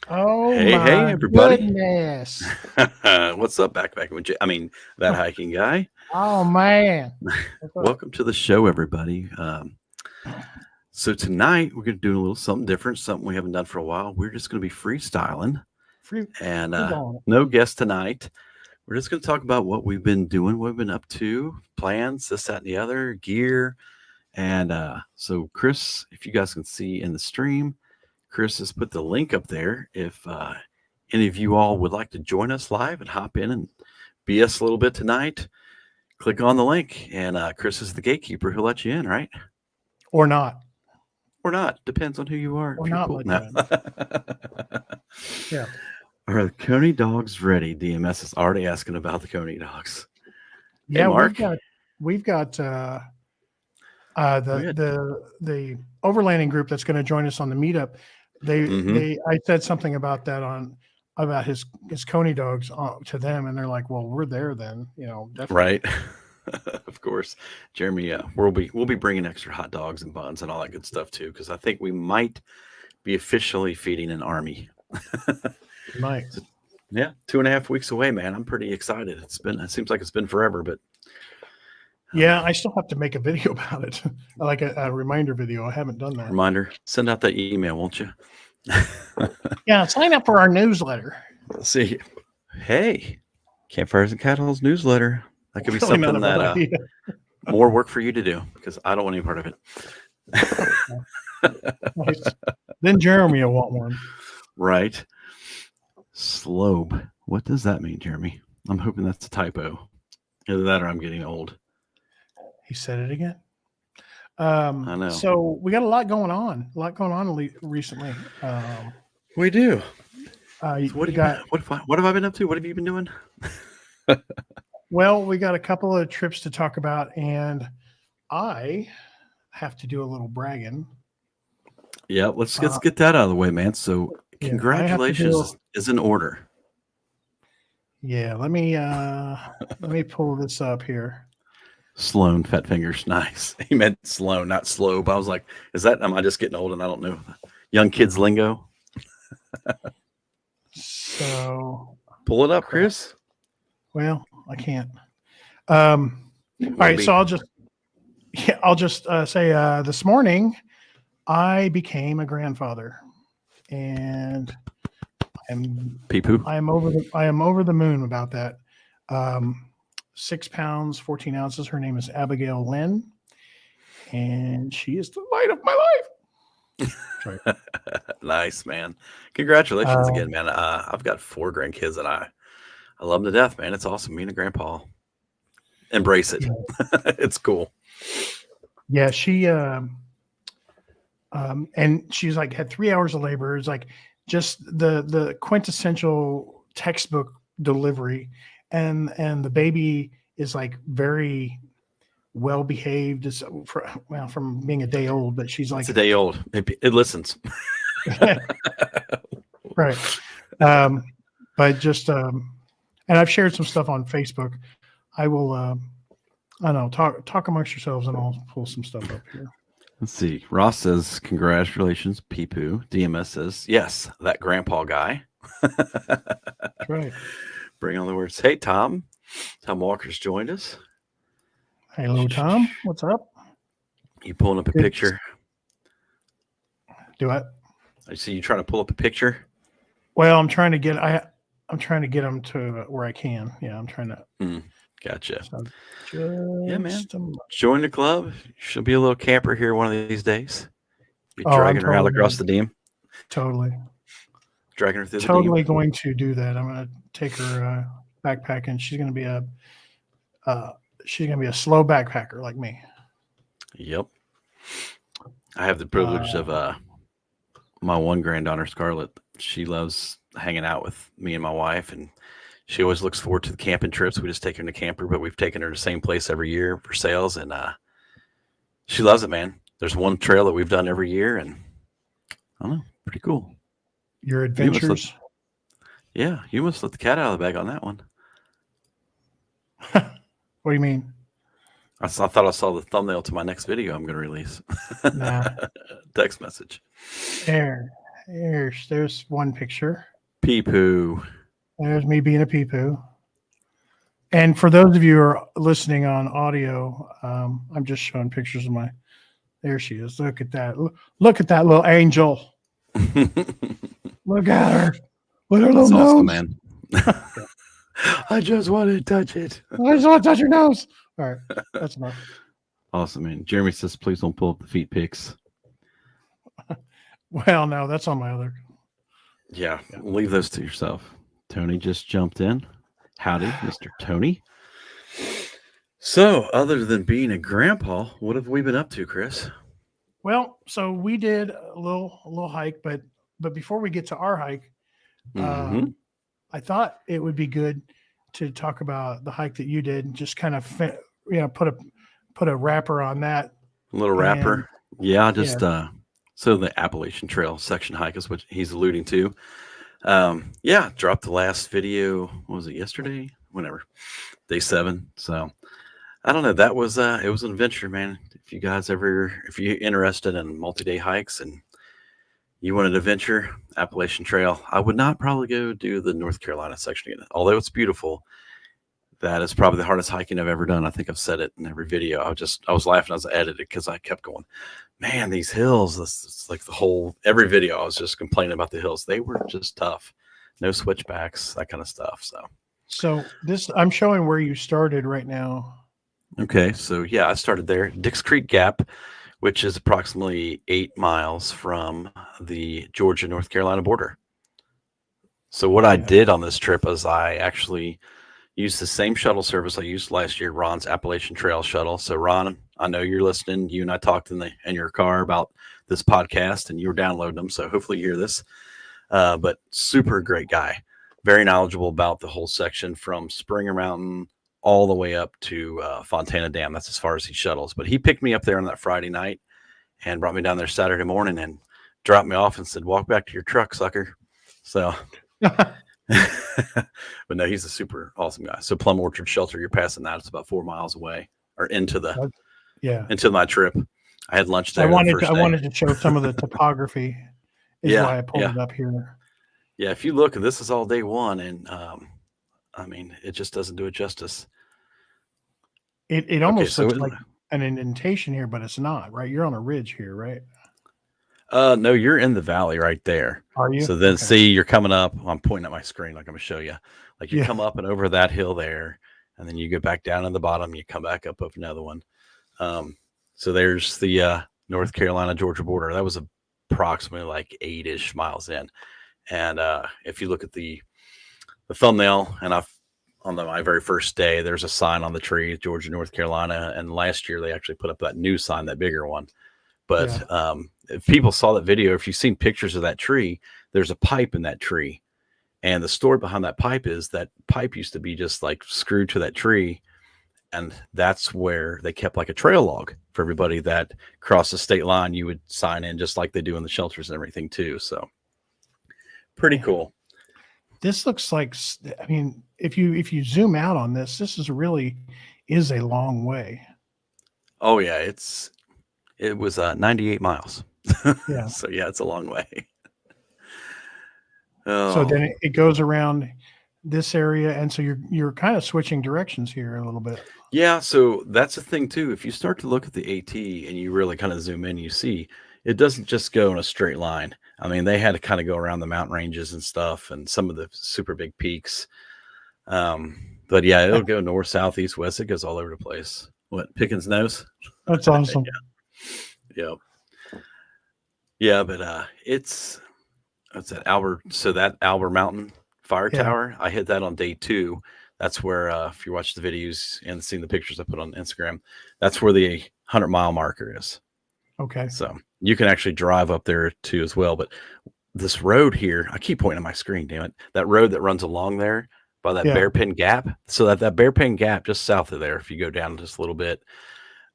Oh Hey, my everybody. goodness. What's up, that hiking guy? Oh man. What's up? Welcome to the show, everybody. So tonight we're going to do a little something different, something we haven't done for a while. We're just going to be freestyling, Free and free balling. no guest tonight. We're just going to talk about what we've been doing, what we've been up to, plans, this, that, and the other, gear. And so, Chris, if you guys can see in the stream, Chris has put the link up there. If any of you all would like to join us live and hop in and BS a little bit tonight, click on the link. And Chris is the gatekeeper. He'll let you in, right? Or not. Or not. Depends on who you are. Or If you're not cool. let No. you in. Yeah. Are the Coney dogs ready? DMS is already asking about the Coney dogs. Hey, Yeah, Mark. we've got Go ahead. the overlanding group that's going to join us on the meetup. I said something about that about his Coney dogs to them, and they're like, "Well, we're there then, definitely." Right. Of course, Jeremy. We'll be bringing extra hot dogs and buns and all that good stuff too, because I think we might be officially feeding an army. Nice. Yeah, 2.5 weeks away, man. I'm pretty excited. It seems like it's been forever, but Yeah, I still have to make a video about it, like a reminder video. I haven't done that. reminder, send out that email, won't you? Yeah, sign up for our newsletter. Let's see. Hey, Campfires and Catholes newsletter. That could be Really not something a bad that idea. more work for you to do because I don't want any part of it. Nice. Then Jeremy will want one. Right. Slobe. What does that mean, Jeremy? I'm hoping that's a typo. Either that or I'm getting old. He said it again. I know. So we got a lot going on. Recently. We do. So what have I been up to? What have you been doing? Well, we got a couple of trips to talk about, and I have to do a little bragging. Yeah, let's get that out of the way, man. So congratulations is in order. Yeah, let me pull this up here. Sloan, fat fingers, nice. He meant Sloan, not Slobe. I was like, am I just getting old and I don't know young kids lingo? So pull it up, Chris. Well, I can't. All right, so I'll just say this morning I became a grandfather, and I am over the moon about that. 6 pounds, 14 ounces. Her name is Abigail Lynn, and she is the light of my life. Right. Nice, man. Congratulations again, man. I've got 4 grandkids and I love them to death, man. It's awesome. Me and a grandpa. Embrace it. Yeah. It's cool. Yeah, she and she's like had 3 hours of labor. It's like just the quintessential textbook delivery, and the baby is like very well behaved. From being a day old, but she's like it's a day old. It listens. Right. But just and I've shared some stuff on Facebook. I will I don't know, talk amongst yourselves and I'll pull some stuff up here. Let's see. Ross says, congratulations, Peepoo. DMS says, yes, that grandpa guy. That's right. Bring on the words. Hey, Tom. Tom Walker's joined us. Hello, Tom. What's up? You pulling up a picture? Do what? I see you trying to pull up a picture. Well, I'm trying to get them to where I can. Yeah, I'm trying to. Gotcha. So yeah, man. Join the club. She'll be a little camper here one of these days. Be dragging her out across the Deem. Totally. Dragging her through the Totally going to do that. I'm going to take her backpack, and she's going to be a slow backpacker like me. Yep. I have the privilege of my one granddaughter, Scarlett. She loves hanging out with me and my wife, and she always looks forward to the camping trips. We just take her in a camper, but we've taken her to the same place every year for sales, and she loves it, man. There's one trail that we've done every year, and I don't know, pretty cool. Your adventures? You must let the cat out of the bag on that one. What do you mean? I thought I saw the thumbnail to my next video I'm going to release. Nah. Text message. There. There's one picture. Pee-poo. There's me being a pee-poo. And for those of you who are listening on audio, I'm just showing pictures of my. There she is. Look at that. Look at that little angel. Look at her. With her little That's awesome, nose. man. I just want to touch it. I just want to touch your nose. All right. That's enough. Awesome, man. Jeremy says, please don't pull up the feet pics. Well, no, that's on my other. Yeah, leave those to yourself. Tony just jumped in. Howdy, Mr. Tony. So, other than being a grandpa, what have we been up to, Chris? Well, so we did a little hike, but before we get to our hike, I thought it would be good to talk about the hike that you did, and just kind of put a wrapper on that. A little wrapper. Yeah, just so the Appalachian Trail section hike is what he's alluding to. Dropped the last video. What was it, yesterday? Whenever. Day 7. So I don't know. That was it was an adventure, man. If you're interested in multi-day hikes and you want an adventure, Appalachian Trail, I would not probably go do the North Carolina section again. Although it's beautiful, that is probably the hardest hiking I've ever done. I think I've said it in every video. I was laughing as I edited because I kept going, man, these hills, it's like every video I was just complaining about the hills. They were just tough. No switchbacks, that kind of stuff. So this, I'm showing where you started right now. Okay. So yeah, I started there, Dix Creek Gap, which is approximately 8 miles from the Georgia-North Carolina border. So what I did on this trip is I actually used the same shuttle service I used last year, Ron's Appalachian Trail shuttle. So Ron, I know you're listening. You and I talked in your car about this podcast, and you were downloading them. So hopefully you hear this. But super great guy, very knowledgeable about the whole section from Springer Mountain all the way up to Fontana Dam. That's as far as he shuttles. But he picked me up there on that Friday night and brought me down there Saturday morning and dropped me off and said, walk back to your truck, sucker. So but no, he's a super awesome guy. So Plum Orchard Shelter, you're passing that. It's about 4 miles away, or into my trip. I had lunch there. I wanted to show some of the topography. Why I pulled it up here. Yeah, if you look, this is all day one, and I mean, it just doesn't do it justice. It almost looks like an indentation here, but it's not, right? You're on a ridge here, right? No, you're in the valley right there. Are you? So then see, you're coming up. I'm pointing at my screen like I'm gonna show you. Like you come up and over that hill there, and then you go back down to the bottom, you come back up another one. So there's the North Carolina Georgia border. That was approximately like 8-ish miles in. And if you look at the thumbnail, and on my very first day, there's a sign on the tree, Georgia, North Carolina. And last year they actually put up that new sign, that bigger one. But if people saw that video, if you've seen pictures of that tree, there's a pipe in that tree. And the story behind that pipe is that pipe used to be just like screwed to that tree. And that's where they kept like a trail log for everybody that crossed the state line. You would sign in just like they do in the shelters and everything too. So pretty cool. This looks like, I mean, if you zoom out on this is a long way. Oh yeah. It was 98 miles. Yeah. So yeah, it's a long way. So then it goes around this area, and so you're kind of switching directions here a little bit. Yeah, so that's the thing too. If you start to look at the AT and you really kind of zoom in, you see it doesn't just go in a straight line. I mean, they had to kind of go around the mountain ranges and stuff, and some of the super big peaks. But yeah, it'll go north, south, east, west. It goes all over the place. What, Pickens nose? That's awesome. Yeah, but it's that Albert. So that Albert Mountain Fire Tower, I hit that on day 2. That's where, if you watch the videos and seen the pictures I put on Instagram, that's where the 100-mile marker is. Okay. So you can actually drive up there too as well. But this road here, I keep pointing at my screen, damn it. That road that runs along there by that Bearpin Gap. So that Bearpin Gap just south of there, if you go down just a little bit,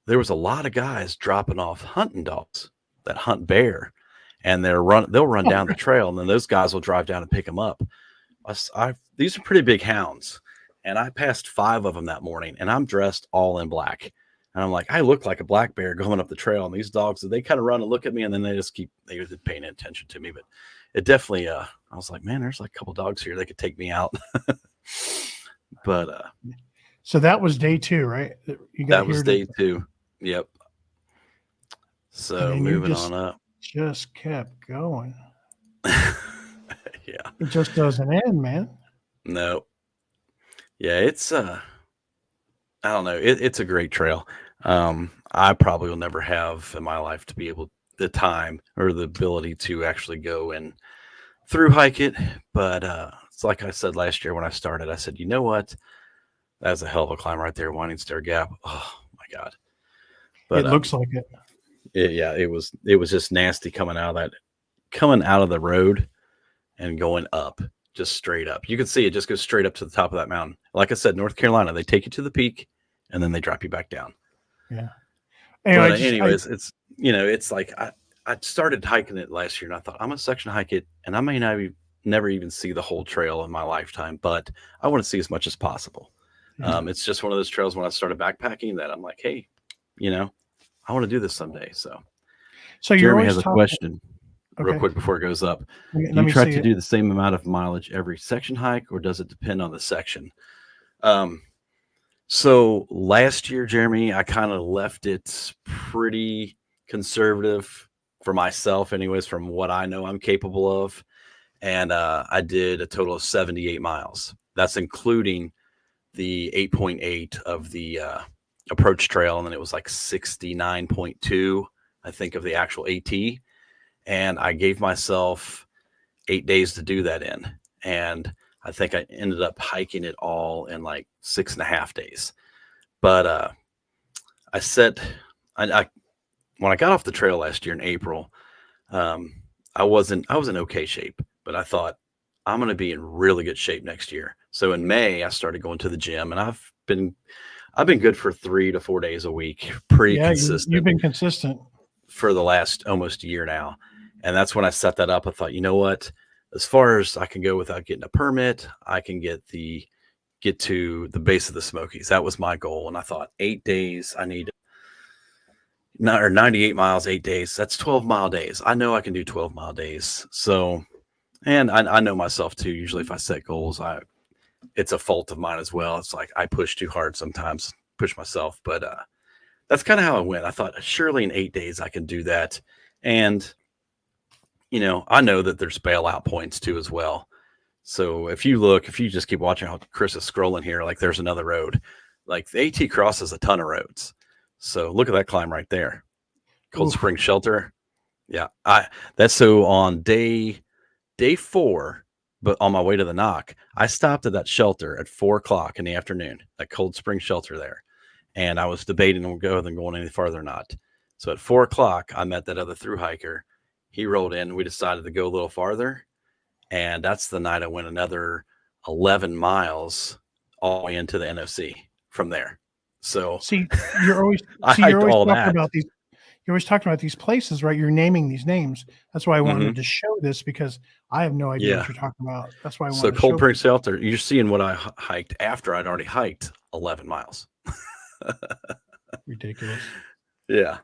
there was a lot of guys dropping off hunting dogs that hunt bear, and they'll run down the trail, and then those guys will drive down and pick them up. These are pretty big hounds, and I passed 5 of them that morning, and I'm dressed all in black. And I'm like, I look like a black bear going up the trail, and these dogs, they kind of run and look at me, and then they're paying attention to me. But it definitely, I was like, man, there's like a couple dogs here. They could take me out. But so that was day 2, right? You got that was day 2. Yep. So moving on up. Just kept going. Yeah. It just doesn't end, man. No. Yeah, it's I don't know. It's a great trail. I probably will never have in my life to be able the time or the ability to actually go and through hike it. But it's like I said last year when I started, I said, you know what? That's a hell of a climb right there, Winding Stair Gap. Oh my God. But it looks like it. It was just nasty coming out of the road and going up, just straight up. You can see it just goes straight up to the top of that mountain. Like I said, North Carolina, they take you to the peak and then they drop you back down. Yeah. But anyways, it's, it's like I started hiking it last year and I thought I'm going to section hike it and I may never even see the whole trail in my lifetime, but I want to see as much as possible. Yeah. It's just one of those trails when I started backpacking that I'm like, hey, I want to do this someday. So Jeremy has a question real quick before it goes up. Do you try to do the same amount of mileage every section hike or does it depend on the section? So last year, Jeremy, I kind of left it pretty conservative for myself anyways, from what I know I'm capable of. And I did a total of 78 miles. That's including the 8.8 of the approach trail. And then it was like 69.2, I think, of the actual AT. And I gave myself 8 days to do that in. And I think I ended up hiking it all in like 6.5 days. But I said, when I got off the trail last year in April, I was in okay shape, but I thought I'm going to be in really good shape next year. So in May, I started going to the gym, and I've been good for 3 to 4 days a week, pretty consistent. You've been consistent for the last almost year now. And that's when I set that up. I thought, you know what, as far as I can go without getting a permit, I can get to the base of the Smokies. That was my goal. And I thought 8 days, I need 98 miles, 8 days. That's 12-mile days. I know I can do 12-mile days. So, and I know myself too. Usually if I set goals, it's a fault of mine as well. It's like I push too hard sometimes, push myself. But that's kind of how it went. I thought surely in 8 days I can do that. And, I know that there's bailout points too as well. So if you just keep watching how Chris is scrolling here, like there's another road. Like the AT crosses a ton of roads. So look at that climb right there. Cold Spring Shelter. Yeah. That's so on day 4, but on my way to the knock, I stopped at that shelter at 4:00 in the afternoon, that Cold Spring Shelter there. And I was debating on going any farther or not. So at 4:00, I met that other thru hiker. He rolled in. We decided to go a little farther. And that's the night I went another 11 miles all the way into the NOC from there. So you're always talking about these places, right? You're naming these names. That's why I wanted to show this, because I have no idea what you're talking about. That's why I wanted to show. So Cold Spring Shelter, you're seeing what I hiked after I'd already hiked 11 miles. Ridiculous. Yeah.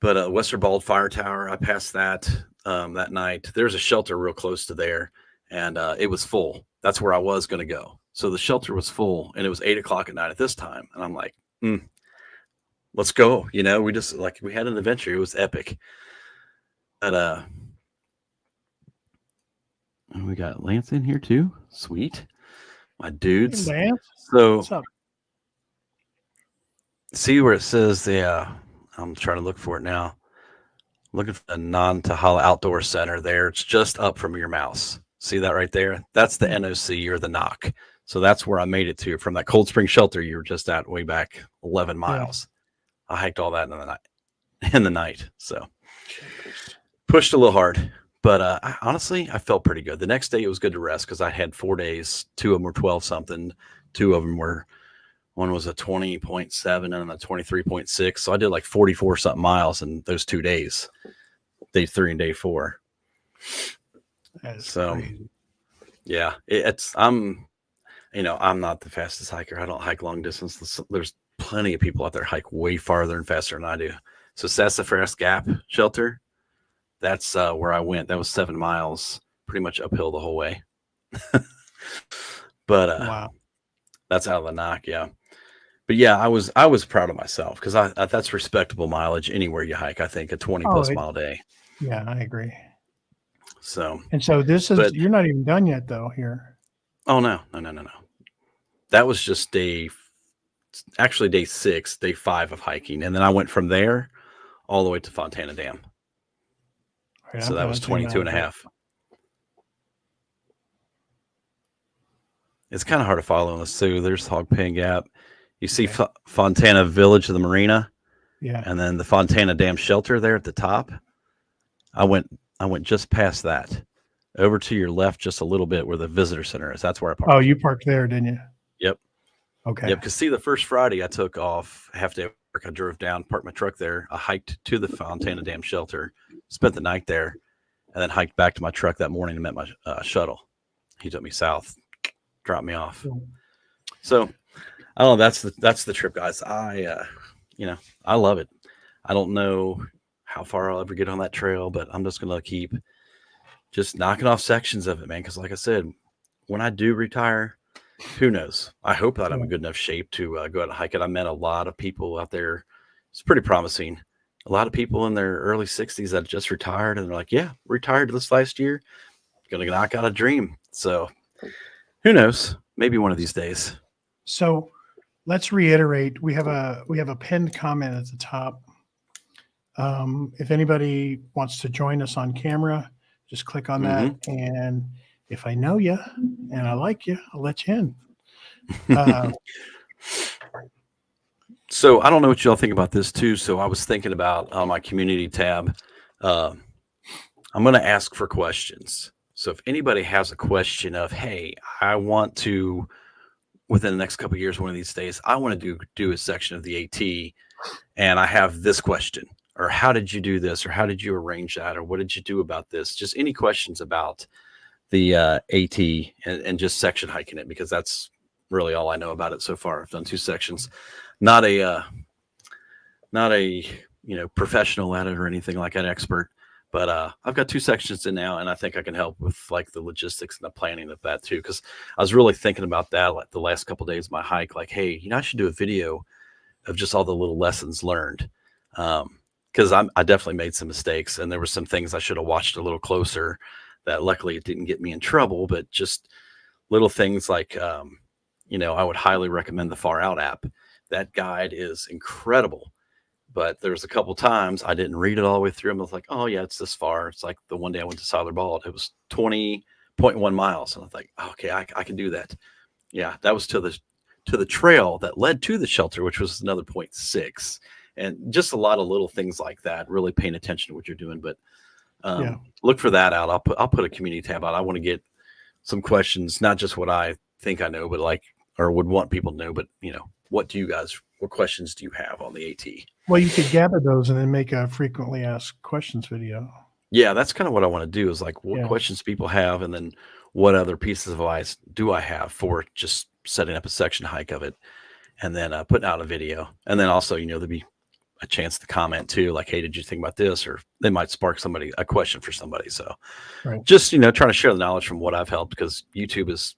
But Western Bald Fire Tower, I passed that that night. There's a shelter real close to there, and it was full. That's where I was going to go. So the shelter was full, and it was 8:00 at night at this time. And I'm like, let's go. We just we had an adventure. It was epic. But we got Lance in here too. Sweet. My dudes. Hey, Lance. So what's up? See where it says I'm trying to look for it now. Looking for the Non-Tahala Outdoor Center there. It's just up from your mouse. See that right there? That's the NOC or the knock. So that's where I made it to from that Cold Spring Shelter you were just at way back 11 miles. Yeah. I hiked all that in the night. So pushed a little hard, but honestly, I felt pretty good. The next day it was good to rest because I had 4 days. 2 of them were 12 something. 2 of them were, one was a 20.7 and a 23.6. So I did like 44 something miles in those 2 days, day 3 and day 4. So crazy. Yeah, I'm not the fastest hiker. I don't hike long distance. There's plenty of people out there hike way farther and faster than I do. So Sassafras Gap Shelter, That's where I went. That was 7 miles, pretty much uphill the whole way. But Wow. that's out of the knock, yeah. But yeah, I was proud of myself because I that's respectable mileage anywhere you hike. I think a 20 plus mile day. Yeah, I agree. So and so this is you're not even done yet though here. Oh no. That was just day 6, day 5 of hiking, and then I went from there all the way to Fontana Dam. Right, so that was 22 and a half. It's kind of hard to follow in this too. There's Hog Pen Gap. You see Fontana Village of the Marina. Yeah. And then the Fontana Dam shelter there at the top. I went just past that. Over to your left just a little bit where the visitor center is. That's where I parked. Oh, you parked there, didn't you? Yep. Okay. Yep. Because see, the first Friday I took off half day work. I drove down, parked my truck there. I hiked to the Fontana Dam shelter, spent the night there, and then hiked back to my truck that morning and met my shuttle. He took me south, dropped me off. So I don't know. That's the trip, guys. I love it. I don't know how far I'll ever get on that trail, but I'm just going to keep just knocking off sections of it, man. Because like I said, when I do retire, who knows? I hope that I'm in good enough shape to go out and hike it. I met a lot of people out there. It's pretty promising. A lot of people in their early 60s that just retired, and they're like, yeah, retired this last year. Going to knock out a dream. So who knows? Maybe one of these days. So let's reiterate. We have a pinned comment at the top. If anybody wants to join us on camera, just click on that. And if I know you and I like you, I'll let you in. So I don't know what y'all think about this too. So I was thinking about on my community tab, I'm going to ask for questions. So if anybody has a question of, hey, I want to, within the next couple of years, one of these days, I want to do a section of the AT, and I have this question, or how did you do this, or how did you arrange that, or what did you do about this? Just any questions about the AT and just section hiking it, because that's really all I know about it so far. I've done 2 sections, not a professional at it or anything like an expert, but I've got 2 sections in now, and I think I can help with like the logistics and the planning of that too. Because I was really thinking about that like the last couple of days of my hike, like, hey, I should do a video of just all the little lessons learned. Because I definitely made some mistakes, and there were some things I should have watched a little closer that luckily it didn't get me in trouble, but just little things like, I would highly recommend the Far Out app. That guide is incredible, but there's a couple times I didn't read it all the way through. I was like, oh yeah, it's this far. It's like the one day I went to Siler Bald, it was 20.1 miles. And I was like, okay, I can do that. Yeah. That was to the trail that led to the shelter, which was another 0.6. And just a lot of little things like that, really paying attention to what you're doing. But look for that out. I'll put a community tab out. I want to get some questions, not just what I think I know, but or would want people to know, but what questions do you have on the AT? Well, you could gather those and then make a frequently asked questions video. Yeah, that's kind of what I want to do, is like what questions people have, and then what other pieces of advice do I have for just setting up a section hike of it, and then putting out a video. And then also, there'd be a chance to comment too, like, hey, did you think about this? Or they might spark a question for somebody. So just, trying to share the knowledge from what I've helped, because YouTube has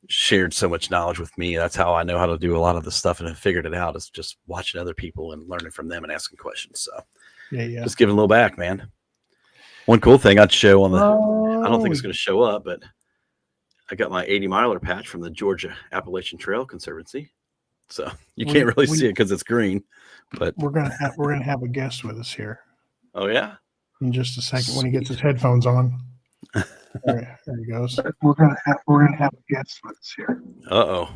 shared so much knowledge with me. That's how I know how to do a lot of the stuff and have figured it out, is just watching other people and learning from them and asking questions. So just giving a little back, man. One cool thing I'd show on I don't think it's going to show up, but I got my 80 miler patch from the Georgia Appalachian Trail Conservancy. So you can't really see it because it's green, but we're gonna have a guest with us here. Oh yeah, in just a second. Sweet. When he gets his headphones on. There he goes. We're gonna have a guest with us here. Uh-oh.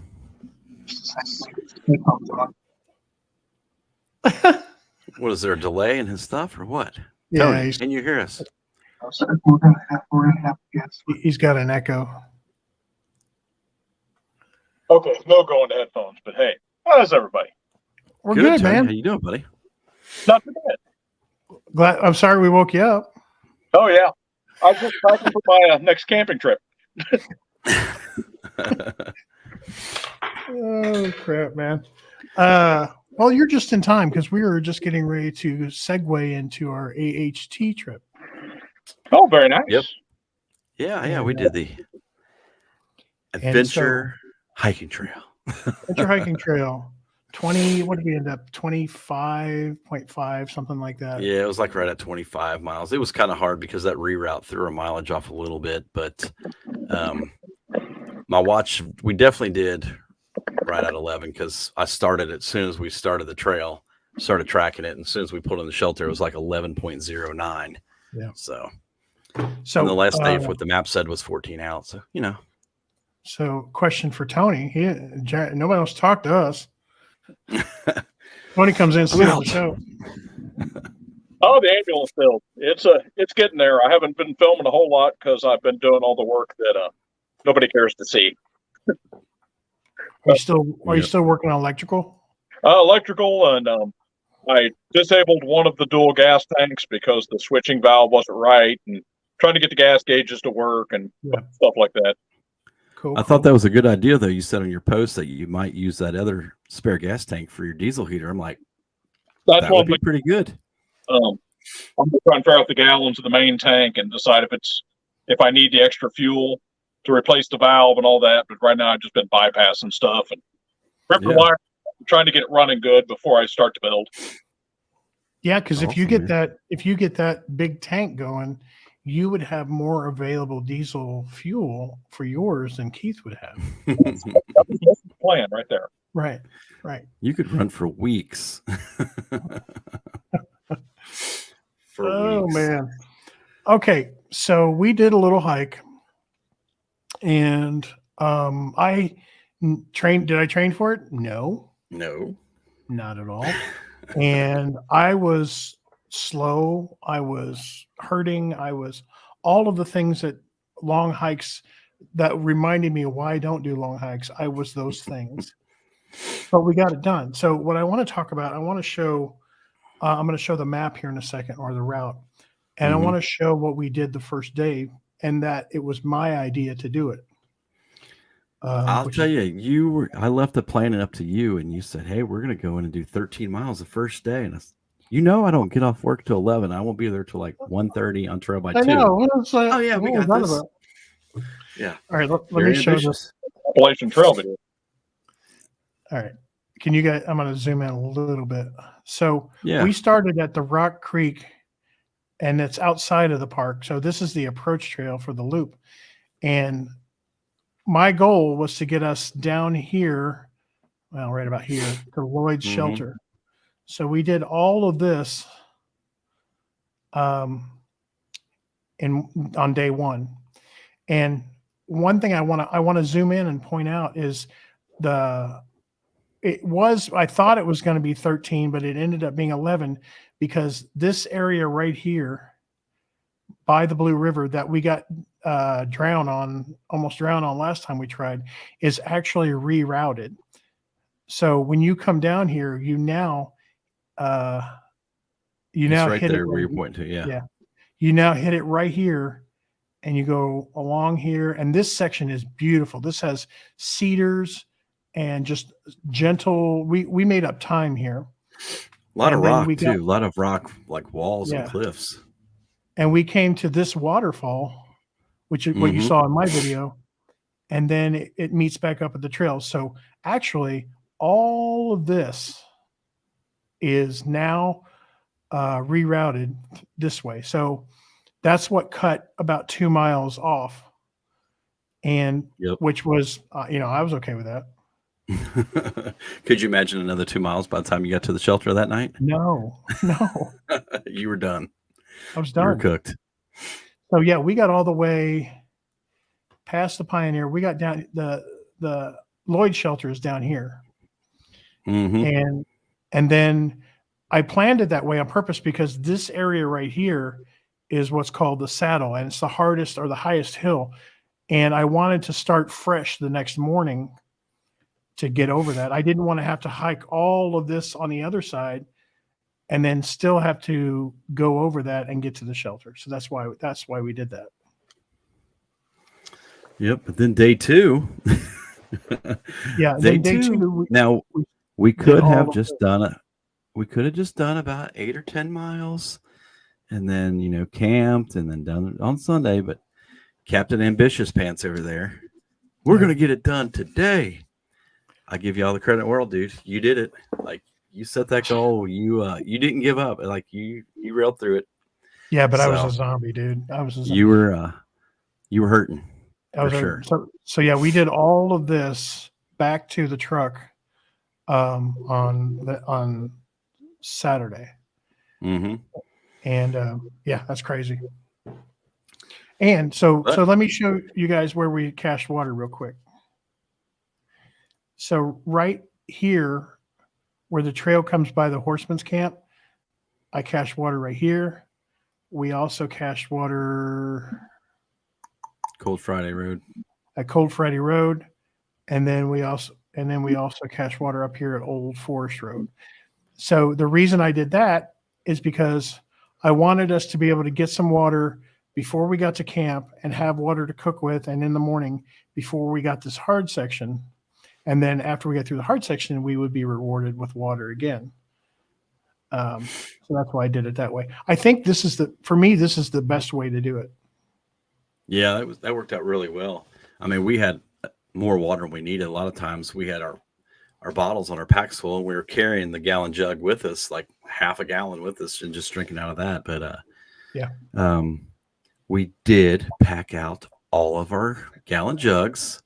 What is there, a delay in his stuff or what? Yeah, Tony, can you hear us? We're gonna have a guest. He's got an echo. Okay, no going to headphones, but hey, how's everybody? We're good, man. How you doing, buddy? Not too bad. I'm sorry we woke you up. Oh yeah, I was just packing for my next camping trip. Oh crap, man. Well, you're just in time, because we were just getting ready to segue into our AHT trip. Oh, very nice. Yep. Yeah, we did the Adventure Hiking Trail. Adventure Hiking Trail. 20, what did we end up? 25.5, something like that. Yeah, it was like right at 25 miles. It was kind of hard because that reroute threw our mileage off a little bit, but my watch, we definitely did right at 11 because I started as soon as we started the trail, started tracking it, and as soon as we pulled in the shelter, it was like 11.09. Yeah. So So the last day, what the map said was 14 out. So, you know. So, question for Tony. Nobody else talked to us. Tony comes in and steals the show. Oh, the ambulance build. It's getting there. I haven't been filming a whole lot because I've been doing all the work that nobody cares to see. Are you still working on electrical? Electrical, and I disabled one of the dual gas tanks because the switching valve wasn't right, and trying to get the gas gauges to work and stuff like that. I thought that was a good idea, though. You said on your post that you might use that other spare gas tank for your diesel heater. I'm like, that would be pretty good. I'm trying to figure out the gallons of the main tank and decide if I need the extra fuel to replace the valve and all that. But right now, I've just been bypassing stuff and ripping the wire, trying to get it running good before I start to build. Yeah, because if you get that big tank going, you would have more available diesel fuel for yours than Keith would have. That's the plan right there. Right. You could run for weeks. Man. Okay, so we did a little hike, and I trained. Did I train for it? No, not at all. And I was slow. I was hurting. I was all of the things that long hikes that reminded me of why I don't do long hikes. I was those things, but we got it done. So what I want to talk about, I want to show, I'm going to show the map here in a second, or the route. And I want to show what we did the first day, and that it was my idea to do it. I'll tell you, I left the planning up to you, and you said, hey, we're going to go in and do 13 miles the first day. And I don't get off work till 11. I won't be there till like 1:30 on trail by 2. I know. Oh, yeah, we got this. Yeah. All right, let me show this. Appalachian Trail video. All right. Can you guys, I'm going to zoom in a little bit. So we started at the Rock Creek, and it's outside of the park. So this is the approach trail for the loop. And my goal was to get us down right about here, to Lloyd's shelter. So we did all of this on day one. And one thing I want to zoom in and point out is I thought it was going to be 13, but it ended up being 11, because this area right here by the Blue River that we got almost drowned on last time we tried, is actually rerouted. So when you come down here, you now right hit there it where you're pointing to. Yeah. You now hit it right here, and you go along here, and this section is beautiful. This has cedars and just gentle. We made up time here. A lot of rock too. A lot of rock, like walls and cliffs. And we came to this waterfall, which is what you saw in my video, and then it meets back up at the trail. So actually, all of this is now rerouted this way. So that's what cut about 2 miles off, and which was, I was okay with that. Could you imagine another 2 miles by the time you got to the shelter that night? No. You were done. I was done. You were cooked. So we got all the way past the Pioneer. We got down, the Lloyd shelter is down here. And then I planned it that way on purpose, because this area right here is what's called the saddle, and it's the hardest or the highest hill. And I wanted to start fresh the next morning to get over that. I didn't want to have to hike all of this on the other side and then still have to go over that and get to the shelter. So that's why we did that. Yep. But then day 2. Day two. Now we could have just done about 8 or 10 miles and then, camped and then done on Sunday. But Captain Ambitious Pants over there, we're going to get it done today. I give you all the credit in the world, dude. You did it. Like, you set that goal. You didn't give up. Like, you railed through it. Yeah, but I was a zombie, dude. I was a zombie. You were hurting. For sure. So yeah, we did all of this back to the truck on Saturday. Mm-hmm. And yeah, that's crazy. And so let me show you guys where we cached water real quick. So right here, where the trail comes by the horseman's camp, I cached water right here. We also cached water Cold Friday Road. At Cold Friday Road, and then we also cached water up here at Old Forest Road. So the reason I did that is because I wanted us to be able to get some water before we got to camp and have water to cook with, and in the morning before we got this hard section. And then after we get through the hard section, we would be rewarded with water again. So that's why I did it that way. I think this is the best way to do it. Yeah, that worked out really well. I mean, we had more water than we needed. A lot of times we had our bottles on our packs full, and we were carrying the gallon jug with us, like half a gallon with us, and just drinking out of that. But we did pack out all of our gallon jugs.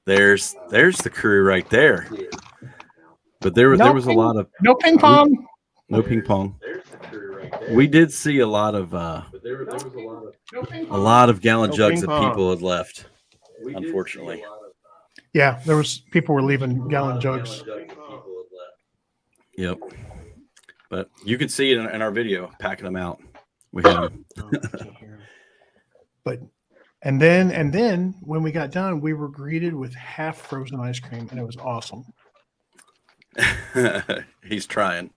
There's the crew right there. But there was a lot of no ping pong. No ping pong. We did see a lot of gallon jugs that people had left, unfortunately. Yeah, there was people were leaving gallon jugs. Yep. But you can see it in our video, packing them out. We had them. But and then when we got done, we were greeted with half frozen ice cream, and it was awesome. He's trying.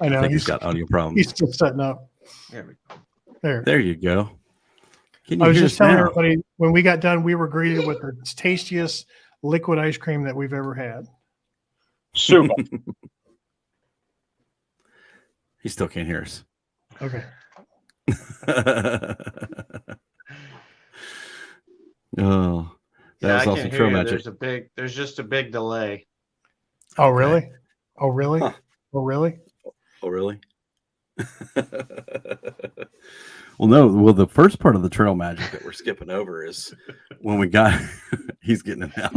I know he's got audio problems. He's still setting up. There we go. There you go. I was just telling everybody when we got done, we were greeted with the tastiest liquid ice cream that we've ever had. Super. He still can't hear us. Okay. Oh, that was also trail magic. There's just a big delay. Oh, really? Oh, really? Huh. Oh, really? Oh, really? Well, the first part of the trail magic that we're skipping over is when we got, he's getting it now.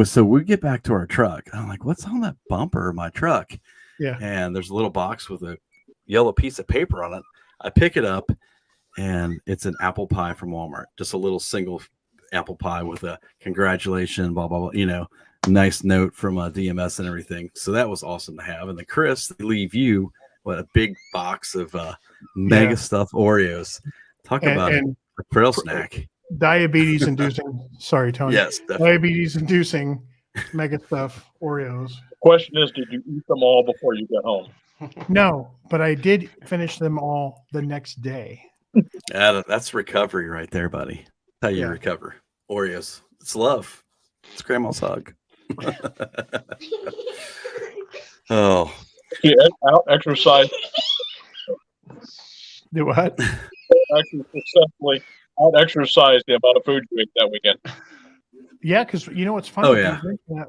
So we get back to our truck. I'm like, what's on that bumper of my truck? Yeah. And there's a little box with a yellow piece of paper on it. I pick it up, and it's an apple pie from Walmart. Just a little single apple pie with a congratulations, blah, blah, blah, nice note from DMS and everything. So that was awesome to have. And then Chris, they leave you a big box of mega stuffed Oreos. Talk about a trail snack. Diabetes inducing. Sorry, Tony. Yes, definitely. Diabetes inducing mega stuff Oreos. The question is, did you eat them all before you got home? No, but I did finish them all the next day. That's recovery right there, buddy. That's how you recover. Oreos. It's love. It's grandma's hug. Oh. Yeah, out exercise. Do what? Actually, successfully out exercise the amount of food you ate that weekend. Yeah, because you know what's funny? Oh, yeah.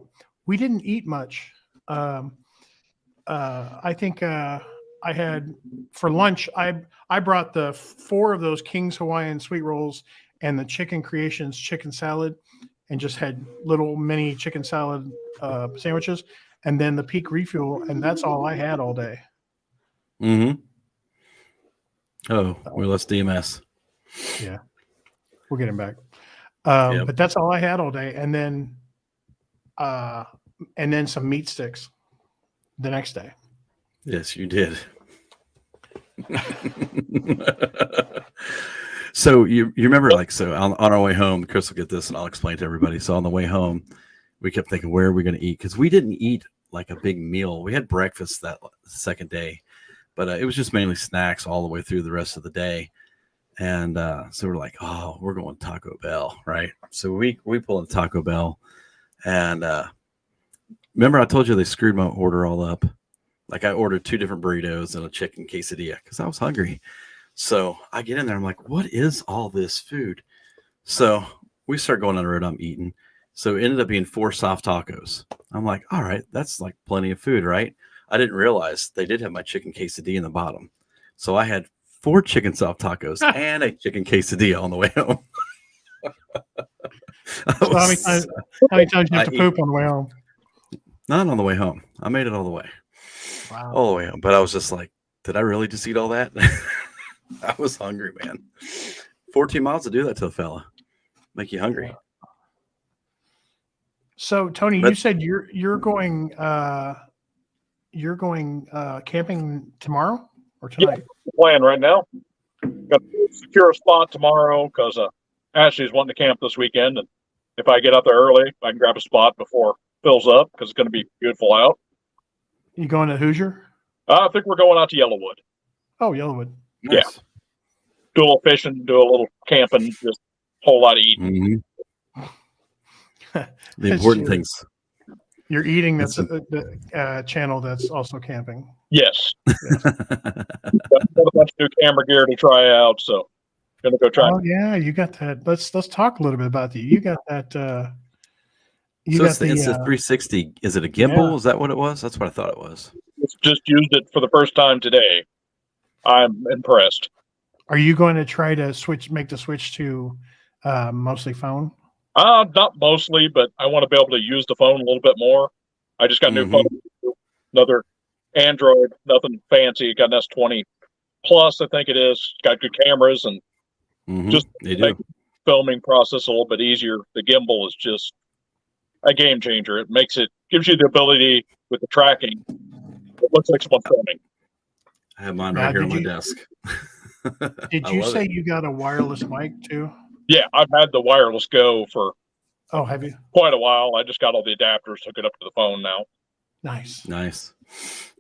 We didn't eat much. I think I had for lunch. I brought the 4 of those King's Hawaiian sweet rolls and the Chicken Creations chicken salad, and just had little mini chicken salad sandwiches, and then the Peak Refuel, and that's all I had all day. Mm-hmm. Oh, we lost DMS. Yeah, we'll get him back. But that's all I had all day, and then some meat sticks the next day. Yes, you did. So you remember, on our way home, Chris will get this and I'll explain to everybody. So on the way home, we kept thinking, where are we going to eat? Because we didn't eat like a big meal. We had breakfast that second day, but it was just mainly snacks all the way through the rest of the day. And so we're like, oh, we're going Taco Bell, right? So we pull in Taco Bell, and remember I told you they screwed my order all up. Like I ordered 2 different burritos and a chicken quesadilla because I was hungry. So I get in there. I'm like, what is all this food? So we start going on the road. I'm eating. So it ended up being 4 soft tacos. I'm like, all right, that's like plenty of food, right? I didn't realize they did have my chicken quesadilla in the bottom. So I had 4 chicken soft tacos and a chicken quesadilla on the way home. So how many times you have to poop on the way home? Not on the way home. I made it all the way. Wow. All the way home. But I was just like, did I really just eat all that? I was hungry, man. 14 miles to do that to a fella. Make you hungry. So Tony, you said you're going camping tomorrow or tonight? Yeah, plan right now. Got to secure a spot tomorrow because Ashley's wanting to camp this weekend, and if I get up there early, I can grab a spot before it fills up because it's going to be beautiful out. You going to Hoosier? I think we're going out to Yellowwood. Oh, Yellowwood. Nice. Yeah. Do a little fishing, do a little camping, just a whole lot of eating. Mm-hmm. The important things. You're eating. That's the channel that's also camping. Yes. Got a bunch of new camera gear to try out, so gonna go try. Oh yeah, you got that. Let's talk a little bit about that. You got that. It's the 360. Is it a gimbal? Yeah. Is that what it was? That's what I thought it was. Just used it for the first time today. I'm impressed. Are you going to try to make the switch to mostly phone? Not mostly, but I want to be able to use the phone a little bit more. I just got a new phone, another Android, nothing fancy. Got an S20 Plus, I think it is. Got good cameras and just make the filming process a little bit easier. The gimbal is just a game changer. It gives you the ability with the tracking. It looks like someone's filming. I have mine right here on my desk. Did you say you got a wireless mic too? Yeah, I've had the wireless Go for have you? Quite a while. I just got all the adapters, hook it up to the phone now. Nice.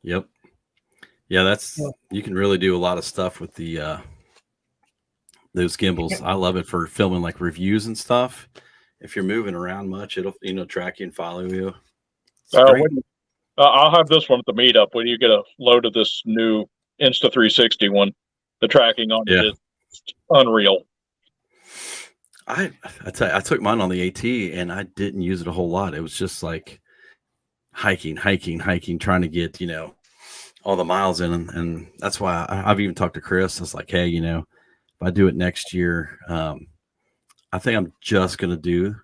Yep. Yeah, you can really do a lot of stuff with the those gimbals. I love it for filming like reviews and stuff. If you're moving around much, it'll track you and follow you. I'll have this one at the meetup when you get a load of this new Insta360 one. The tracking on it is unreal. I tell you, I took mine on the AT and I didn't use it a whole lot. It was just like hiking, trying to get, all the miles in. And that's why I've even talked to Chris. It's like, hey, if I do it next year, I think I'm just going to do,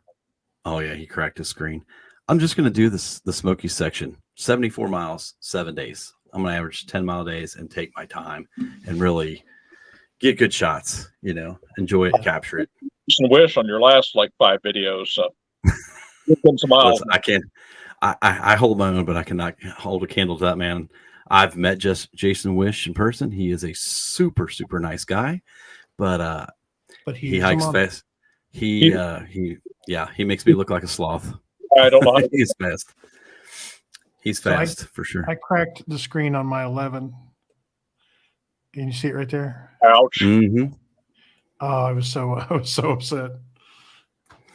he cracked his screen. I'm just going to do the Smoky section, 74 miles, 7 days. I'm going to average 10-mile days and take my time and really get good shots, enjoy it, capture it. Some wish on your last 5 videos. So some miles. Listen, I can't. I hold my own, but I cannot hold a candle to that man. I've met Jason Wish in person. He is a super, super nice guy, but he hikes fast. He makes me look like a sloth. I don't know. He's fast. He's fast for sure. I cracked the screen on my 11. Can you see it right there? Ouch. Mm-hmm. Oh, I was so upset.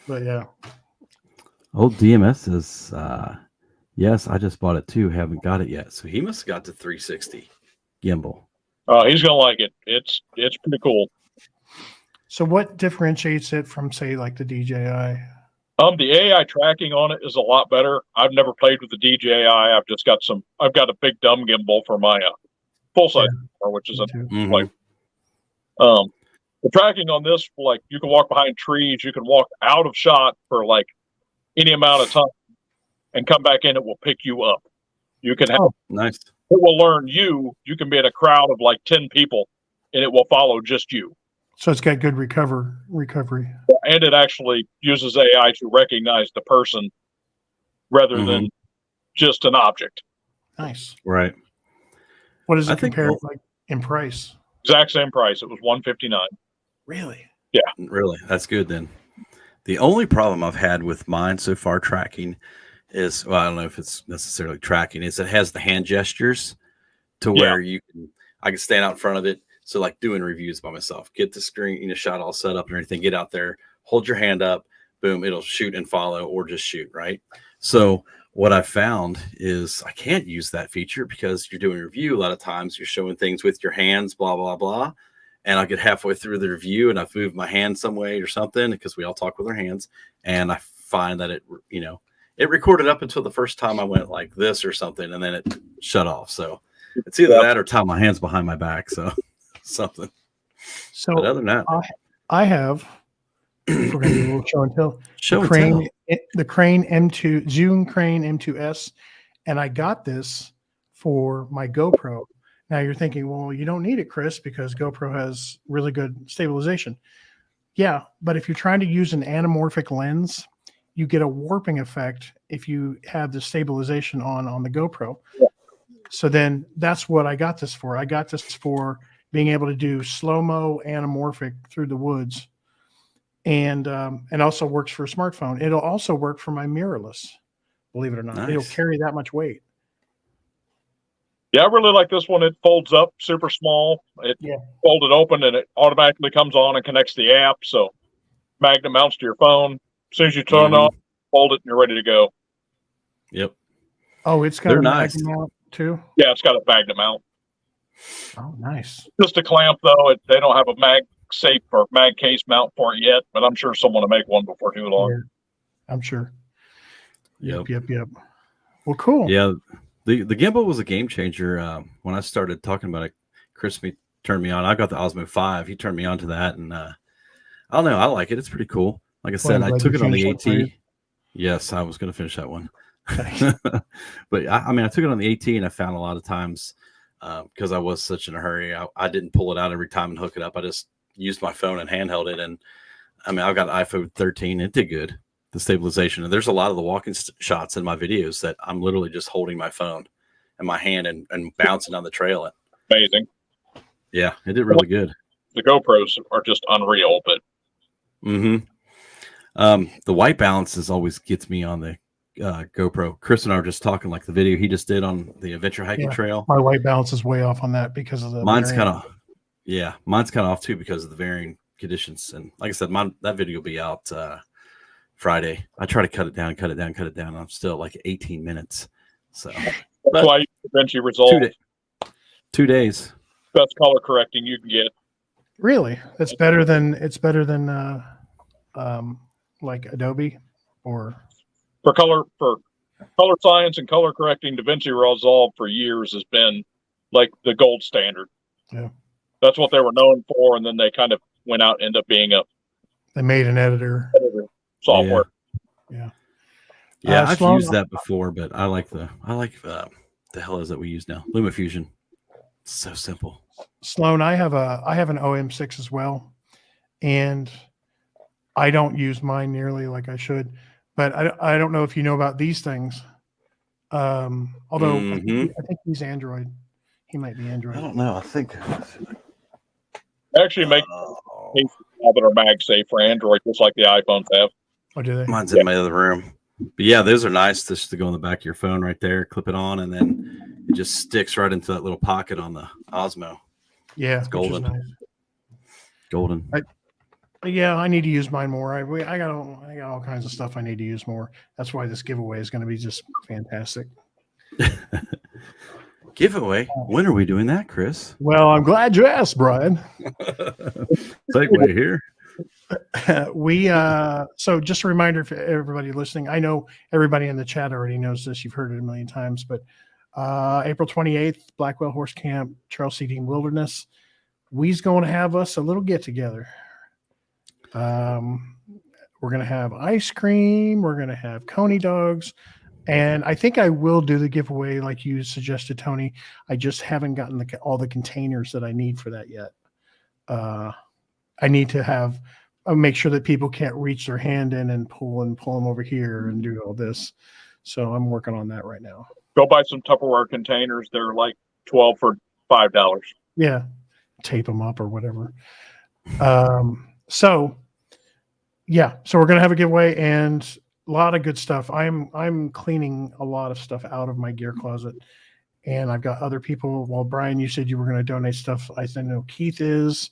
But yeah. Old DMS says, yes, I just bought it too. Haven't got it yet. So he must have got the 360 gimbal. He's gonna like it. It's pretty cool. So what differentiates it from, say, like the DJI? The AI tracking on it is a lot better. I've never played with the DJI. I've got a big dumb gimbal for my full size, which is the tracking on this, you can walk behind trees, you can walk out of shot for any amount of time and come back in. It will pick you up. You can have nice. It will learn you. You can be in a crowd of 10 people, and it will follow just you. So it's got good recovery. And it actually uses AI to recognize the person rather than just an object. Nice. Right. What does it compare in price? Exact same price. It was $159. Really? Yeah. Really? That's good then. The only problem I've had with mine so far tracking is, I don't know if it's necessarily tracking, is it has the hand gestures to where I can stand out in front of it. So doing reviews by myself, get the screen, shot all set up and everything, get out there, hold your hand up, boom, it'll shoot and follow or just shoot, right? So what I found is I can't use that feature because you're doing a review. A lot of times you're showing things with your hands, blah, blah, blah. and I'll get halfway through the review and I've moved my hand some way or something, because we all talk with our hands, and I find that it recorded up until the first time I went like this or something, and then it shut off. So it's either that or tie my hands behind my back. So something. So but other than that, I have, if we're going to do a little show and tell, the Crane M2, Zoom Crane M2S, and I got this for my GoPro. Now you're thinking, well, you don't need it, Chris, because GoPro has really good stabilization. Yeah, but if you're trying to use an anamorphic lens, you get a warping effect if you have the stabilization on the GoPro. Yeah. So then that's what I got this for. I got this for being able to do slow-mo anamorphic through the woods, and also works for a smartphone. It'll also work for my mirrorless, believe it or not. Nice. It'll carry that much weight. Yeah, I really like this one. It folds up super small. It folded open and it automatically comes on and connects the app. So magnet mounts to your phone. As soon as you turn on, fold it, and you're ready to go. Yep. Oh, it's got a magnet mount too? Yeah, it's got a magnet mount. Oh, nice. Just a clamp, though. They don't have a mag safe or mag case mount for it yet, but I'm sure someone will make one before too long. Yeah, I'm sure. Yep. Well, cool. Yeah. The gimbal was a game changer. When I started talking about it, Chris turned me on. I got the Osmo 5. He turned me on to that, and I don't know. I like it. It's pretty cool. Like I said, I took it on the AT. Yes, I was going to finish that one. But I took it on the AT, and I found a lot of times because I was such in a hurry, I didn't pull it out every time and hook it up. I just used my phone and handheld it, and I've got an iPhone 13. It did good. The stabilization, and there's a lot of the walking shots in my videos that I'm literally just holding my phone in my hand and bouncing down the trail. Amazing. Yeah, it did really good. The GoPros are just unreal, but the white balance always gets me on the GoPro. Chris and I were just talking, like the video he just did on the adventure hiking trail. My white balance is way off on that because of the mine's kind of off too because of the varying conditions. And like I said, that video will be out Friday. I try to cut it down. I'm still at like 18 minutes. So that's why you eventually resolve 2 days. Best color correcting you can get. Really? It's better than like Adobe or for color science and color correcting. DaVinci Resolve for years has been like the gold standard. Yeah, that's what they were known for, and then they kind of went out and ended up being they made an editor software. Yeah. I've used that before, but I like the hell is that we use now? LumaFusion. It's so simple. Sloan, I have an OM6 as well, and I don't use mine nearly like I should. But I don't know if you know about these things. Although I think he's Android. He might be Android. I don't know. I think they actually make that are MagSafe for Android, just like the iPhones have. Oh, do they? Mine's in my other room. But yeah, those are nice just to go in the back of your phone right there, clip it on, and then it just sticks right into that little pocket on the Osmo. Yeah, it's golden. Nice. Golden. I need to use mine more. I got all kinds of stuff I need to use more. That's why this giveaway is going to be just fantastic. Giveaway? When are we doing that, Chris? Well, I'm glad you asked, Brian. Segue here. So just a reminder for everybody listening. I know everybody in the chat already knows this. You've heard it a million times, but April 28th, Blackwell Horse Camp, Trail Seeding Wilderness. We's going to have us a little get together. We're going to have ice cream. We're going to have coney dogs. And I think I will do the giveaway like you suggested, Tony. I just haven't gotten all the containers that I need for that yet. I need to make sure that people can't reach their hand in and pull them over here and do all this. So I'm working on that right now. Go buy some Tupperware containers. They're like 12 for $5. Yeah. Tape them up or whatever. So we're going to have a giveaway and a lot of good stuff. I'm cleaning a lot of stuff out of my gear closet, and I've got other people. Well, Brian, you said you were going to donate stuff. I know Keith is.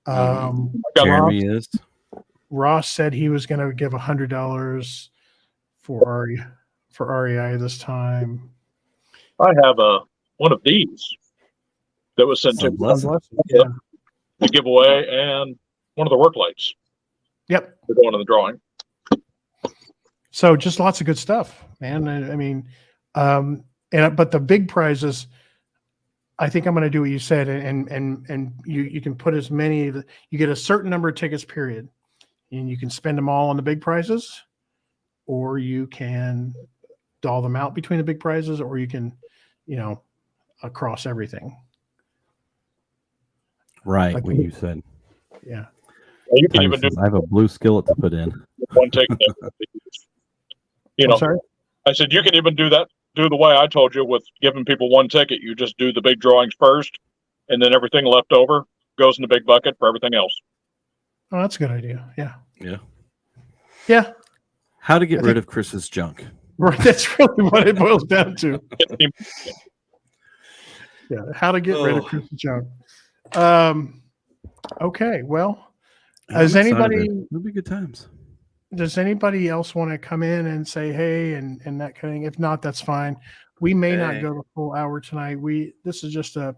Jeremy is. Ross said he was going to give $100 for REI this time. I have one of these that was sent to me. Yeah. the giveaway, and one of the work lights. Yep. They're going to the drawing. So just lots of good stuff, man. I mean, but the big prizes, I think I'm going to do what you said, and you can put as many. You get a certain number of tickets, period, and you can spend them all on the big prizes, or you can doll them out between the big prizes, or you can, across everything. Right, Like what you said. Yeah. You can even do I have a blue skillet to put in. one ticket. I'm sorry? I said you can even do that. Do the way I told you with giving people one ticket. You just do the big drawings first, and then everything left over goes in the big bucket for everything else. Oh, that's a good idea. Yeah. Yeah. Yeah. How to get rid of Chris's junk. Right. That's really what it boils down to. Yeah. How to get rid of Chris's junk. Okay. Well, does anybody? It'll be good times. Does anybody else want to come in and say hey and that kind of thing? If not, that's fine. We may not go the full hour tonight. This is just a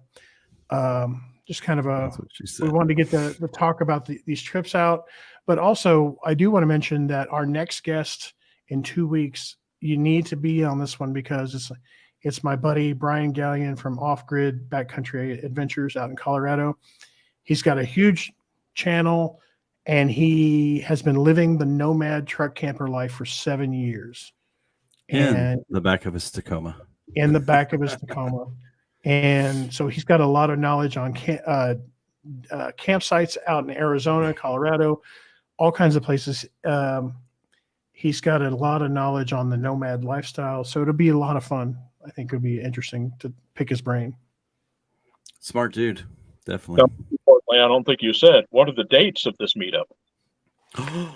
just kind of a. That's what she said. We wanted to get the talk about these trips out, but also I do want to mention that our next guest in 2 weeks, you need to be on this one because it's my buddy Brian Gallion from Off Grid Backcountry Adventures out in Colorado. He's got a huge channel. And he has been living the nomad truck camper life for 7 years. In the back of his Tacoma. In the back of his Tacoma. And so he's got a lot of knowledge on campsites out in Arizona, Colorado, all kinds of places. He's got a lot of knowledge on the nomad lifestyle. So it'll be a lot of fun. I think it'll be interesting to pick his brain. Smart dude. Definitely. I don't think you said. What are the dates of this meetup?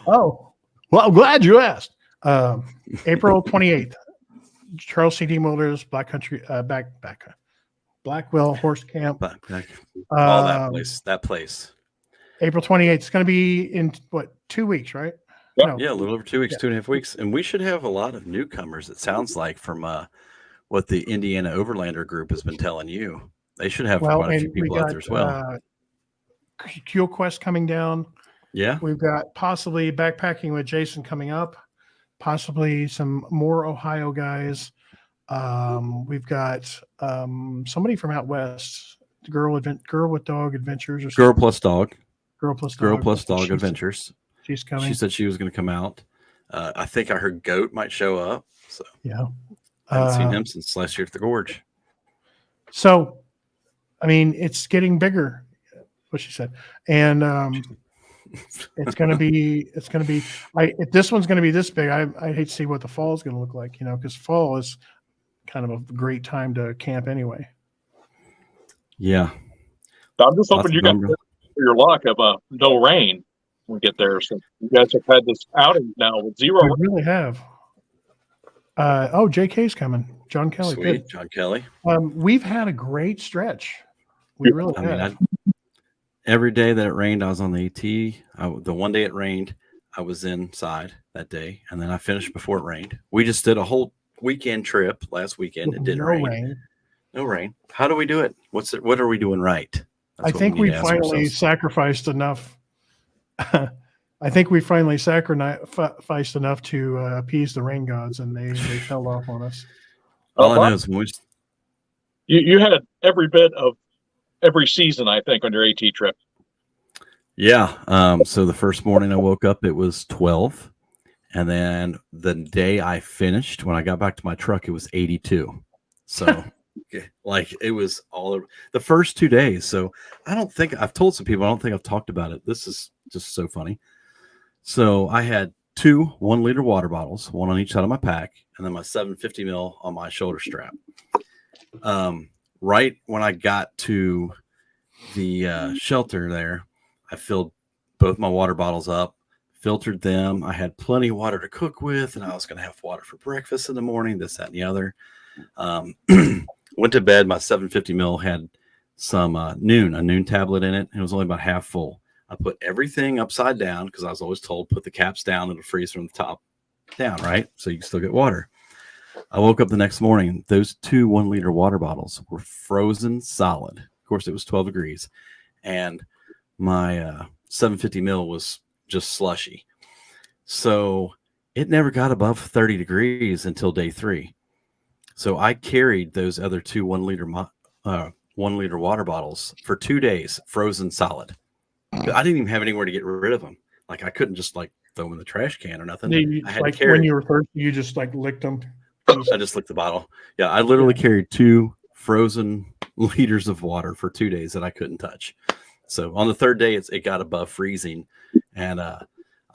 Oh, well, I'm glad you asked. April 28th, Charles C.D. Mulder's Blackwell Horse Camp. All that place. April 28th. It's going to be in 2 weeks, right? Yep. No. Yeah, a little over 2 weeks, 2.5 weeks. And we should have a lot of newcomers, it sounds like, from what the Indiana Overlander group has been telling you. They should have quite a few people out there as well. Fuel Quest coming down. Yeah. We've got possibly Backpacking with Jason coming up. Possibly some more Ohio guys. We've got somebody from out west. Girl with Dog Adventures. Or Girl plus Dog. Girl plus Dog Adventures. She's coming. She said she was going to come out. I think I heard Goat might show up. So yeah. I haven't seen him since last year at the Gorge. So, I mean, it's getting bigger, what she said. And it's going to be, if this one's going to be this big, I hate to see what the fall is going to look like, because fall is kind of a great time to camp anyway. Yeah. I'm just hoping you got your luck of no rain when we get there. So you guys have had this outing now with zero. We really have. JK's coming. John Kelly. Sweet. Good. John Kelly. We've had a great stretch. We really have. Every day that it rained, I was on the AT. The one day it rained, I was inside that day, and then I finished before it rained. We just did a whole weekend trip last weekend. It didn't rain. No rain. How do we do it? What are we doing right? I think we finally sacrificed enough. I think we finally sacrificed enough to appease the rain gods, and they fell off on us. All I know is you had every bit of every season, I think, on your AT trip. Yeah. So the first morning I woke up, it was 12. And then the day I finished, when I got back to my truck, it was 82. So like it was all over the first 2 days. So I've told some people, I don't think I've talked about it. This is just so funny. So I had 2 1-liter water bottles, one on each side of my pack, and then my 750 ml on my shoulder strap. Right when I got to the shelter there, I filled both my water bottles up, filtered them. I had plenty of water to cook with, and I was going to have water for breakfast in the morning, this, that, and the other. Went to bed. My 750 ml had some a noon tablet in it. It was only about half full. I put everything upside down because I was always told put the caps down, it'll freeze from the top down, right? So you can still get water. I woke up the next morning. Those 2 1-liter water bottles were frozen solid. Of course, it was 12 degrees. And my 750 mil was just slushy. So it never got above 30 degrees until day 3. So I carried those other 2 1 liter 1 liter water bottles for 2 days, frozen solid. I didn't even have anywhere to get rid of them. Like I couldn't just like throw them in the trash can or nothing. I had like to carry. when you were thirsty, you just like licked them. I just licked the bottle. Yeah, I literally carried 2 frozen liters of water for 2 days that I couldn't touch. So on the 3rd day, it got above freezing, and I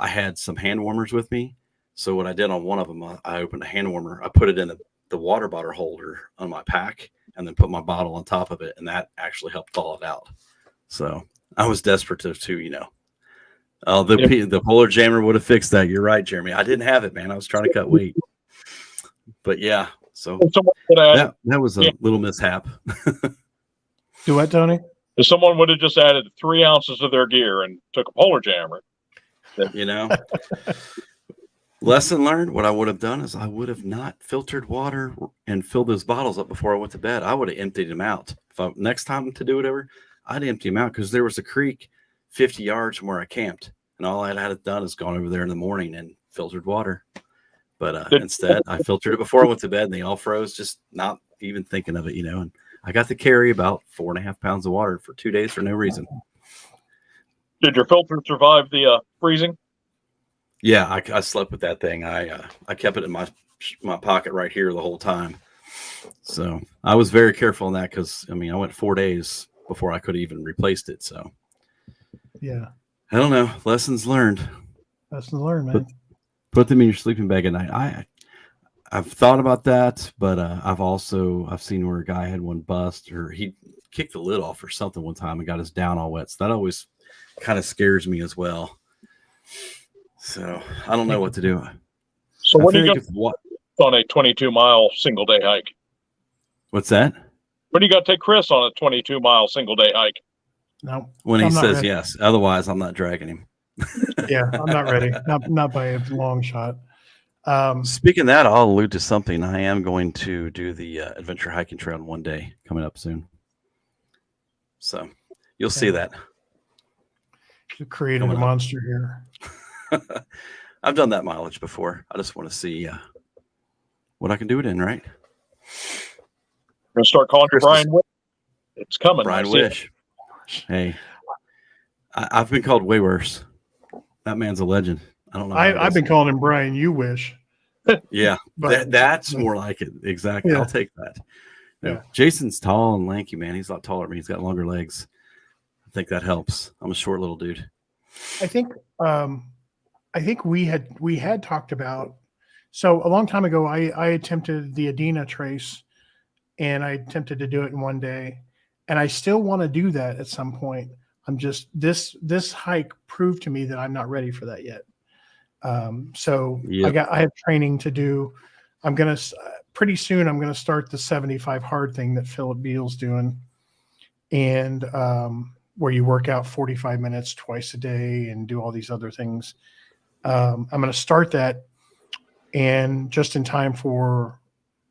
had some hand warmers with me. So what I did on one of them, I opened a hand warmer. I put it in the water bottle holder on my pack, and then put my bottle on top of it, and that actually helped thaw it out. So I was desperate to the Polar Jammer would have fixed that. You're right, Jeremy. I didn't have it, man. I was trying to cut weight. But yeah, so that was a little mishap. Do what, Tony? If someone would have just added 3 ounces of their gear and took a Polar Jammer, lesson learned. What I would have done is I would have not filtered water and filled those bottles up before I went to bed. I would have emptied them out. Next time to do whatever, I'd empty them out because there was a creek 50 yards from where I camped, and all I had done is gone over there in the morning and filtered water. But instead, I filtered it before I went to bed, and they all froze, just not even thinking of it, And I got to carry about 4.5 pounds of water for 2 days for no reason. Did your filter survive the freezing? Yeah, I slept with that thing. I kept it in my pocket right here the whole time. So I was very careful on that because, I went 4 days before I could have even replaced it. So, yeah. I don't know. Lessons learned. Lessons learned, man. Put them in your sleeping bag at night. I've thought about that, but I've seen where a guy had one bust, or he kicked the lid off or something one time and got his down all wet. So that always kind of scares me as well. So I don't know what to do. So when do you go on a 22-mile single day hike? What's that? When do you got to take Chris on a 22-mile single day hike? No. When he says yes. Otherwise, I'm not dragging him. Yeah, I'm not ready. Not by a long shot. Speaking of that, I'll allude to something. I am going to do the Adventure Hiking Trail in one day coming up soon. So you'll see that. You created a monster here. I've done that mileage before. I just want to see what I can do it in, right? We're going to start calling Brian Wish. It's coming. Brian Wish. Hey, I've been called way worse. That man's a legend. I don't know. I've been calling him Brian. You wish. Yeah, but that's more like it. Exactly. Yeah. I'll take that. Yeah. Jason's tall and lanky, man. He's a lot taller than me. He's got longer legs. I think that helps. I'm a short little dude. I think we had talked about, so a long time ago, I attempted the Adena Trace, and I attempted to do it in one day, and I still want to do that at some point. I'm just this hike proved to me that I'm not ready for that yet. So yep. I have training to do. Pretty soon I'm gonna start the 75 hard thing that Philip Beal's doing, and where you work out 45 minutes twice a day and do all these other things. I'm gonna start that, and just in time for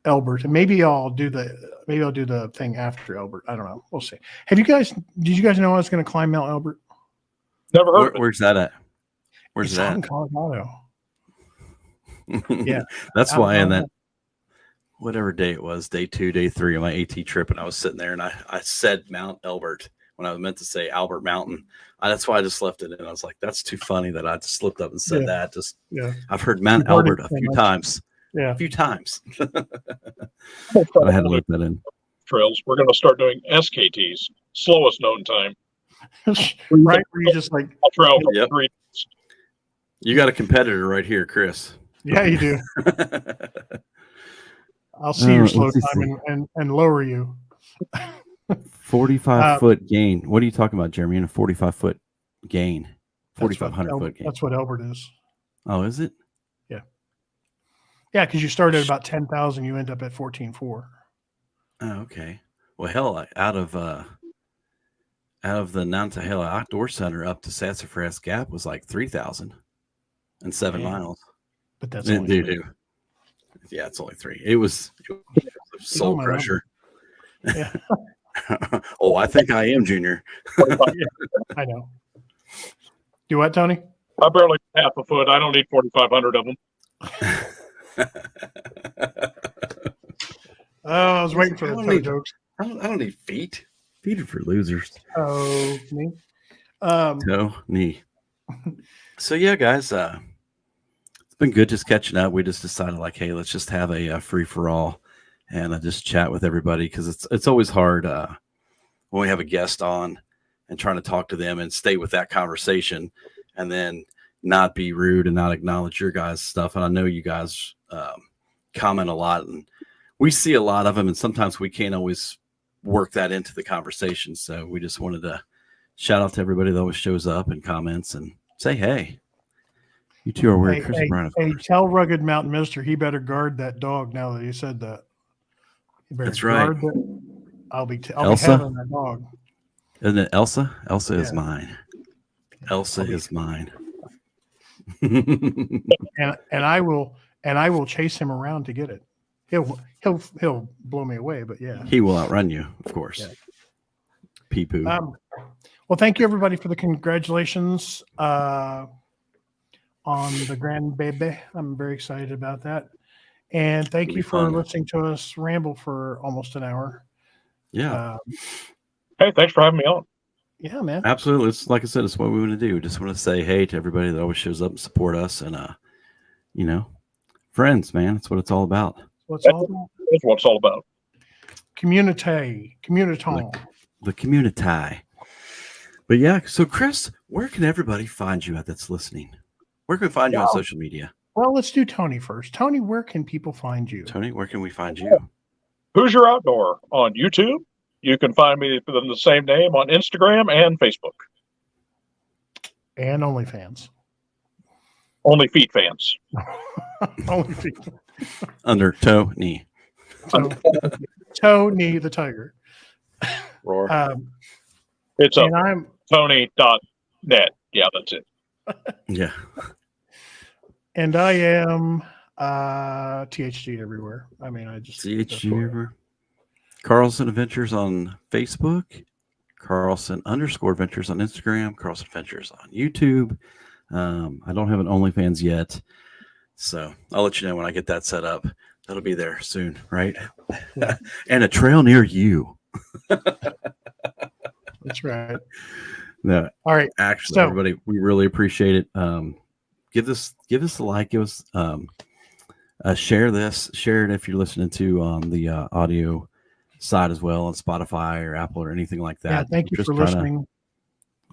Elbert, and maybe I'll do the thing after Elbert. I don't know. We'll see. Did you guys know I was going to climb Mount Elbert? Never heard of it. Where's that at? Where's that? In Colorado. Yeah. That's why in that, whatever day it was, day 2, day 3 of my AT trip, and I was sitting there and I said Mount Elbert when I was meant to say Albert Mountain. That's why I just left it in. I was like, that's too funny that I just slipped up and said that. I've heard Mount Elbert a few times. Yeah, a few times. I had to look that in. Trails. We're going to start doing SKTs, slowest known time. Right, where you just like yep. You got a competitor right here, Chris. Yeah, you do. I'll see your slow time and lower you. 45-foot gain. What are you talking about, Jeremy? In a 45-foot gain, 4,500-foot gain. That's what Elbert is. Oh, is it? Yeah, because you start at about 10,000, you end up at 14,400. Oh, okay. Well, hell, out of the Nantahala Outdoor Center up to Sassafras Gap was like 3,000 and 7 miles. But that's only 3. Yeah, it's only 3. It was a soul crusher. Yeah. Oh, I think I am, Junior. Yeah, I know. Do what, Tony? I barely half a foot. I don't need 4,500 of them. Oh, I was waiting for the toe jokes. I don't need feet. Feet are for losers. Oh, me. Toe, knee. So yeah, guys, it's been good just catching up. We just decided like, hey, let's just have a free for all and just chat with everybody because it's always hard when we have a guest on and trying to talk to them and stay with that conversation and then not be rude and not acknowledge your guys' stuff. And I know you guys comment a lot and we see a lot of them, and sometimes we can't always work that into the conversation. So we just wanted to shout out to everybody that always shows up and comments and say, hey, you two are weird. Chris and Brian, hey, tell Rugged Mountain Mister he better guard that dog now that you said that. That's right. I'll be Elsa? having that dog. Isn't it Elsa? Elsa is mine. Elsa is mine. and I will chase him around to get it. He'll blow me away, but yeah. He will outrun you, of course. Yeah. Pee-poo. Well, thank you everybody for the congratulations on the grandbaby. I'm very excited about that. And thank you for listening to us ramble for almost an hour. Yeah. Hey, thanks for having me on. Yeah, man. Absolutely. It's like I said, it's what we want to do. We just want to say hey to everybody that always shows up and support us and friends, man. That's what it's all about. That's what it's all about. Community. The community. But yeah, so Chris, where can everybody find you at that's listening? Where can we find you on social media? Well, let's do Tony first. Tony, where can people find you? Tony, where can we find you? Hoosier Outdoor on YouTube. You can find me with the same name on Instagram and Facebook. And OnlyFans. Only Feet fans. Only Feet. Under Tony. Tony the Tiger. Roar. It's Tony.net. Yeah, that's it. Yeah. And I am THG everywhere. I mean, I just THG everywhere. Carlson Adventures on Facebook. Carlson_Adventures on Instagram. Carlson Adventures on YouTube. I don't have an OnlyFans yet, so I'll let you know when I get that set up. That'll be there soon, right? Yeah. And a trail near you. That's right. No, all right. Actually, everybody, we really appreciate it. Give us a like. Give us share this. Share it if you're listening to on the audio side as well on Spotify or Apple or anything like that. Yeah, thank you for listening.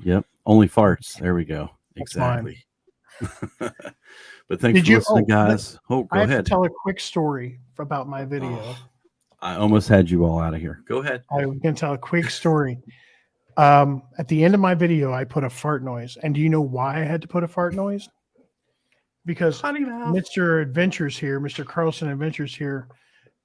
Yep. Only farts. There we go. Exactly. But thanks for listening, guys. Go ahead. To tell a quick story about my video. I almost had you all out of here. Go ahead. I'm going to tell a quick story. At the end of my video, I put a fart noise. And do you know why I had to put a fart noise? Because Mr. Adventures here, Mr. Carlson Adventures here,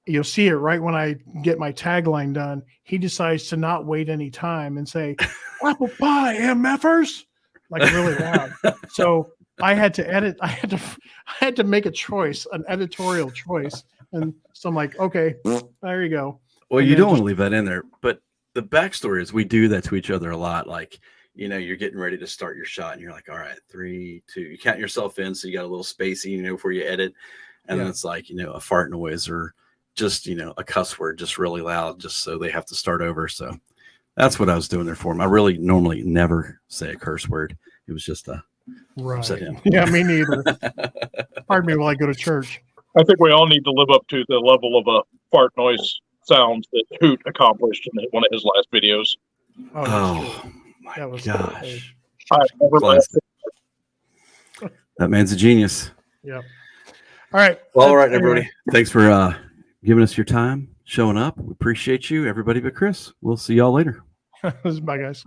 you'll see it right when I get my tagline done. He decides to not wait any time and say, apple pie, MFers, like really loud. So I had to edit. I had to make a choice, an editorial choice. And so I'm like, okay, there you go. Well, you don't want to leave that in there. But the backstory is we do that to each other a lot. Like, you're getting ready to start your shot and you're like, all right, 3, 2, you count yourself in. So you got a little spacing, before you edit. And then it's like, a fart noise or just, a cuss word, just really loud, just so they have to start over. So that's what I was doing there for him. I really normally never say a curse word. It was just upset him. Yeah, me neither. Pardon me while I go to church. I think we all need to live up to the level of a fart noise sounds that Hoot accomplished in one of his last videos. Oh my gosh. That man's a genius. Yeah. All right. Well, all right, everybody. Thanks for giving us your time, showing up. We appreciate you, everybody but Chris. We'll see y'all later. Bye, guys.